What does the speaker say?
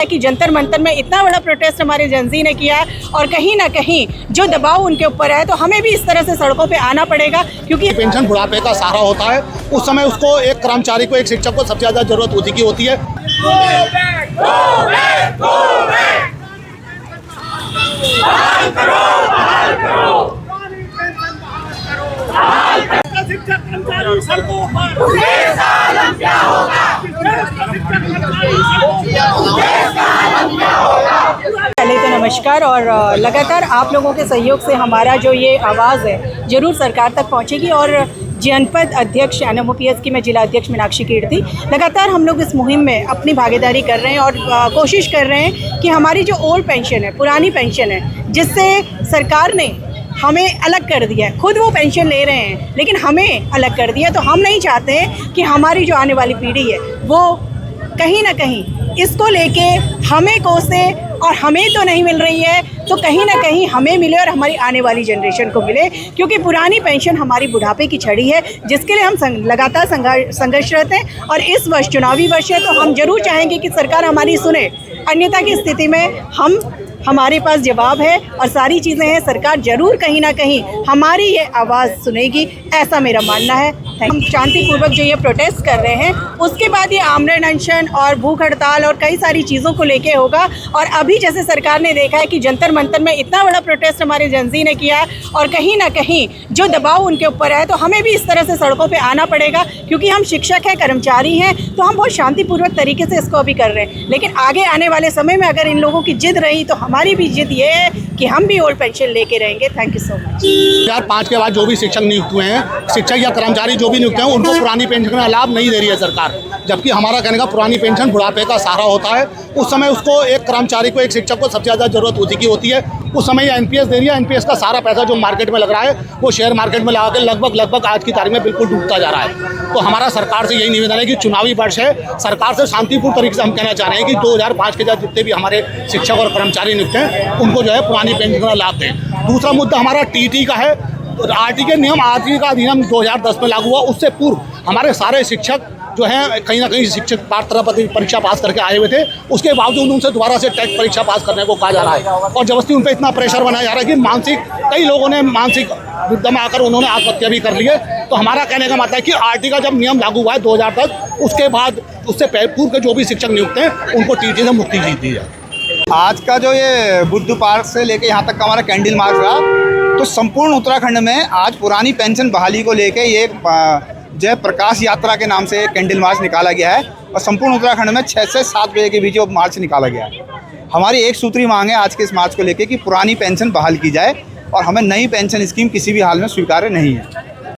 कि जंतर मंतर में इतना बड़ा प्रोटेस्ट हमारे जनजी ने किया और कहीं ना कहीं जो दबाव उनके ऊपर है तो हमें भी इस तरह से सड़कों पे आना पड़ेगा, क्योंकि पेंशन बुढ़ापे का सहारा होता है। उस समय उसको एक कर्मचारी को, एक शिक्षक को सबसे ज़्यादा जरूरत होती है। पहले तो नमस्कार, और लगातार आप लोगों के सहयोग से हमारा जो ये आवाज़ है ज़रूर सरकार तक पहुंचेगी। और जनपद अध्यक्ष NMOPS की मैं जिला अध्यक्ष मीनाक्षी कीर्ति, लगातार हम लोग इस मुहिम में अपनी भागीदारी कर रहे हैं और कोशिश कर रहे हैं कि हमारी जो ओल्ड पेंशन है, पुरानी पेंशन है, जिससे सरकार ने हमें अलग कर दिया है, खुद वो पेंशन ले रहे हैं लेकिन हमें अलग कर दिया, तो हम नहीं चाहते हैं कि हमारी जो आने वाली पीढ़ी है वो कहीं ना कहीं इसको लेके हमें कोसे, और हमें तो नहीं मिल रही है तो कहीं ना कहीं हमें मिले और हमारी आने वाली जनरेशन को मिले, क्योंकि पुरानी पेंशन हमारी बुढ़ापे की छड़ी है जिसके लिए हम लगातार संघर्षरत हैं। और इस वर्ष चुनावी वर्ष है तो हम जरूर चाहेंगे कि सरकार हमारी सुने, अन्यथा की स्थिति में हमारे पास जवाब है और सारी चीज़ें हैं, सरकार जरूर कहीं ना कहीं हमारी ये आवाज़ सुनेगी, ऐसा मेरा मानना है। हम शांतिपूर्वक जो ये प्रोटेस्ट कर रहे हैं उसके बाद ये आमरण अनशन और भूख हड़ताल और कई सारी चीज़ों को लेके होगा। और अभी जैसे सरकार ने देखा है कि जंतर मंतर में इतना बड़ा प्रोटेस्ट हमारे जनजी ने किया और कहीं ना कहीं जो दबाव उनके ऊपर है तो हमें भी इस तरह से सड़कों पर आना पड़ेगा, क्योंकि हम शिक्षक हैं, कर्मचारी हैं, तो हम बहुत शांतिपूर्वक तरीके से इसको अभी कर रहे हैं। लेकिन आगे आने वाले समय में अगर इन लोगों की जिद रही तो हमारी भी जिद ये है कि हम भी ओल्ड पेंशन लेके रहेंगे। Thank you so much. 2005 के बाद जो भी शिक्षक नियुक्त हुए हैं, शिक्षक या कर्मचारी जो भी नियुक्त हैं, उनको पुरानी पेंशन का लाभ नहीं दे रही है सरकार, जबकि हमारा कहने का पुरानी पेंशन बुढ़ापे का सहारा होता है। उस समय उसको एक कर्मचारी को, एक शिक्षक को सबसे ज़्यादा जरूरत होती है। उस समय ये NPS दे रही है। NPS का सारा पैसा जो मार्केट में लग रहा है वो शेयर मार्केट में लगा के लगभग आज की तारीख में बिल्कुल डूबता जा रहा है। तो हमारा सरकार से यही निवेदन है कि चुनावी वर्ष है, सरकार से शांतिपूर्ण तरीके से हम कहना चाह रहे हैं कि 2005 के जितने भी हमारे शिक्षक और कर्मचारी नियुक्त हैं उनको जो है पुरानी पेंशन का लाभ दें। दूसरा मुद्दा हमारा TT का है। RT के नियम, RT का अधिनियम 2010 में लागू हुआ, उससे पूर्व हमारे सारे शिक्षक जो हैं कहीं ना कहीं शिक्षक पात्रता परीक्षा पास करके आए हुए थे, उसके बावजूद उनसे दोबारा से टेट परीक्षा पास करने को कहा जा रहा है और जबरदस्ती उन पर इतना प्रेशर बनाया जा रहा है कि कई लोगों ने मानसिक युद्ध में आकर उन्होंने आत्महत्या भी कर ली है। तो हमारा कहने का मतलब है कि RT का जब नियम लागू हुआ है 2010, उसके बाद उससे पूर्व के जो भी शिक्षक नियुक्त हैं उनको TT से मुक्ति दी है। आज का जो ये बुद्ध पार्क से लेके यहाँ तक का हमारा कैंडल मार्च रहा, तो संपूर्ण उत्तराखंड में आज पुरानी पेंशन बहाली को लेके ये जय प्रकाश यात्रा के नाम से कैंडल मार्च निकाला गया है और संपूर्ण उत्तराखंड में 6 से 7 बजे के बीच वो मार्च निकाला गया है। हमारी एक सूत्री मांग है आज के इस मार्च को लेके कि पुरानी पेंशन बहाल की जाए और हमें नई पेंशन स्कीम किसी भी हाल में स्वीकार्य नहीं है।